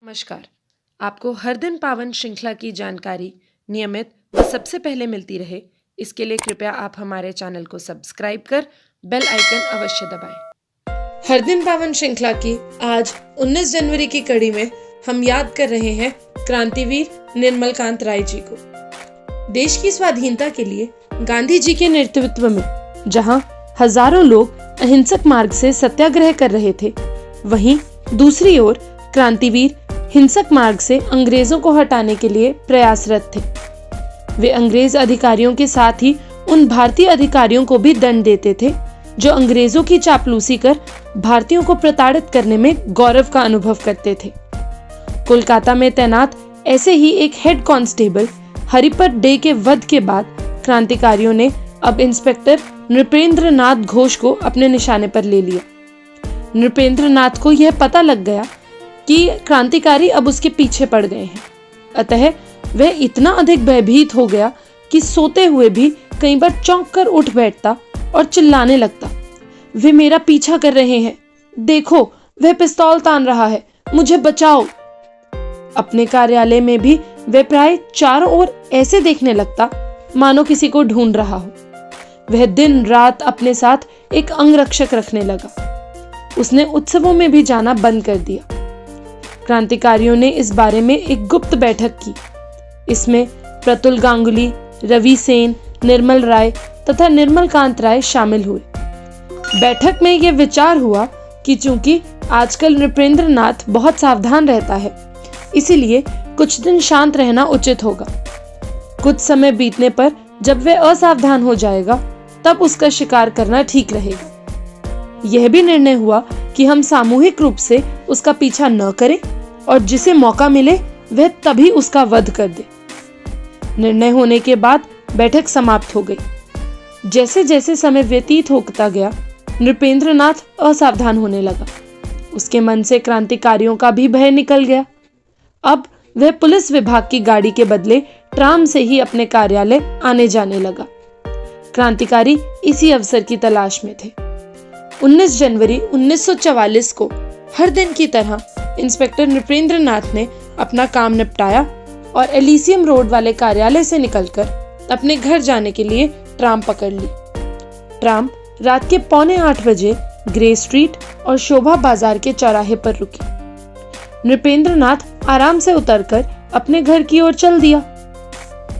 नमस्कार। आपको हर दिन पावन श्रृंखला की जानकारी नियमित व सबसे पहले मिलती रहे, इसके लिए कृपया आप हमारे चैनल को सब्सक्राइब कर बेल आइकन अवश्य दबाएं। हर दिन पावन श्रृंखला की आज 19 जनवरी की कड़ी में हम याद कर रहे हैं क्रांतिवीर निर्मल कांत राय जी को। देश की स्वाधीनता के लिए गांधी जी के नेतृत्व में जहां हजारों लोग अहिंसक मार्ग से सत्याग्रह कर रहे थे, वहीं दूसरी ओर क्रांतिवीर हिंसक मार्ग से अंग्रेजों को हटाने के लिए प्रयासरत थे। वे अंग्रेज अधिकारियों के साथ ही उन भारतीय अधिकारियों को भी दंड देते थे जो अंग्रेजों की चापलूसी कर भारतीयों को प्रताड़ित करने में गौरव का अनुभव करते थे। कोलकाता में तैनात ऐसे ही एक हेड कांस्टेबल हरिपत डे के वध के बाद क्रांतिकारियों ने अब इंस्पेक्टर नृपेंद्र नाथ घोष को अपने निशाने पर ले लिया। नृपेंद्र नाथ को यह पता लग गया कि क्रांतिकारी अब उसके पीछे पड़ गए हैं, अतः वह इतना अधिक भयभीत हो गया कि सोते हुए भी कई बार चौंक कर उठ बैठता और चिल्लाने लगता, वे मेरा पीछा कर रहे हैं, देखो वह पिस्तौल तान रहा है, मुझे बचाओ। अपने कार्यालय में भी वह प्राय चारों ओर ऐसे देखने लगता मानो किसी को ढूंढ रहा हो। वह दिन रात अपने साथ एक अंगरक्षक रखने लगा। उसने उत्सवों में भी जाना बंद कर दिया। क्रांतिकारियों ने इस बारे में एक गुप्त बैठक की। इसमें प्रतुल गांगुली, रवि सेन, निर्मल राय तथा निर्मल कांत राय शामिल हुए। बैठक में यह विचार हुआ कि चूंकि आजकल नृपेंद्र नाथ बहुत सावधान रहता है, इसीलिए कुछ दिन शांत रहना उचित होगा। कुछ समय बीतने पर जब वह असावधान हो जाएगा, तब उसका शिकार करना ठीक रहेगा। यह भी निर्णय हुआ कि हम सामूहिक रूप से उसका पीछा न करें और जिसे मौका मिले वह तभी उसका वध कर दे। निर्णय होने के बाद बैठक समाप्त हो गई। जैसे जैसे समय व्यतीत होता गया, नृपेंद्र नाथ असावधान होने लगा। उसके मन से क्रांतिकारियों का भी भय निकल गया। अब वह पुलिस विभाग की गाड़ी के बदले ट्राम से ही अपने कार्यालय आने जाने लगा। क्रांतिकारी इसी अवसर की तलाश में थे। 19 जनवरी 1944 को हर दिन की तरह इंस्पेक्टर नृपेंद्र नाथ ने अपना काम निपटाया और एलिसियम रोड वाले कार्यालय से निकलकर अपने घर जाने के लिए ट्राम पकड़ ली। ट्राम रात के 7:45 बजे ग्रे स्ट्रीट और शोभा बाजार के चौराहे पर रुकी। नृपेंद्र नाथ आराम से उतरकर अपने घर की ओर चल दिया।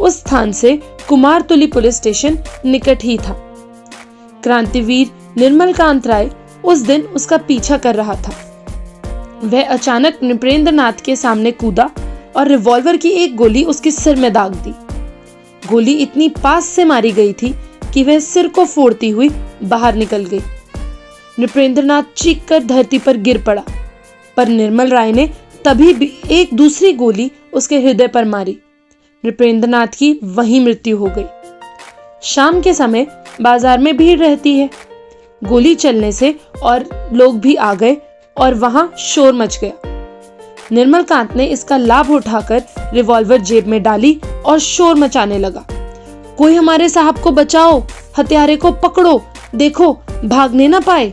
उस स्थान से कुमारतुली पुलिस स्टेशन निकट ही था। क्रांतिवीर निर्मल कांत राय उस दिन उसका पीछा कर रहा था। वह अचानक नृपेंद्र नाथ के सामने कूदा और रिवॉल्वर की एक गोली उसके सिर में दाग दी। गोली इतनी पास से मारी गई थी कि वह सिर को फोड़ती हुई बाहर निकल गई। नृपेंद्र नाथ चीख कर धरती पर गिर पड़ा, पर निर्मल राय ने तभी भी एक दूसरी गोली उसके हृदय पर मारी। नृपेंद्र नाथ की वहीं मृत्यु हो गई। शाम के समय बाजार में भीड़ रहती है। गोली चलने से और लोग भी आ गए और वहां शोर मच गया। निर्मल कांत ने इसका लाभ उठाकर रिवॉल्वर जेब में डाली और शोर मचाने लगा, कोई हमारे साहब को बचाओ, हत्यारे को पकड़ो, देखो भागने ना पाए।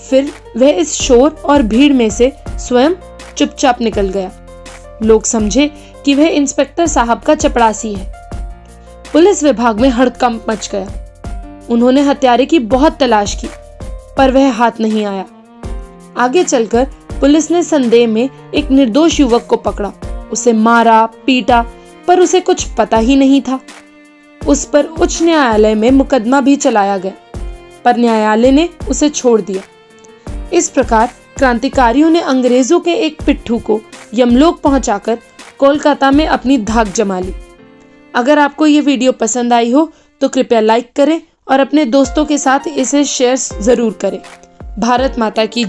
फिर वह इस शोर और भीड़ में से स्वयं चुपचाप निकल गया। लोग समझे कि वह इंस्पेक्टर साहब का चपरासी है। पुलिस विभाग में हड़कंप मच गया। उन्होंने हत्यारे की बहुत तलाश की, पर वह हाथ नहीं आया। आगे चलकर पुलिस ने संदेह में एक निर्दोष युवक को पकड़ा। उसे मारा, पीटा, पर उसे कुछ पता ही नहीं था। उस पर उच्च न्यायालय में मुकदमा भी चलाया गया, पर न्यायालय ने उसे छोड़ दिया। इस प्रकार क्रांतिकारियों ने अंग्रेजों के एक पिट्ठू को यमलोक पहुंचाकर कोलकाता में अपनी धाक जमा ली। अगर आपको ये वीडियो पसंद आई हो तो कृपया लाइक करें और अपने दोस्तों के साथ इसे शेयर जरूर करें। भारत माता की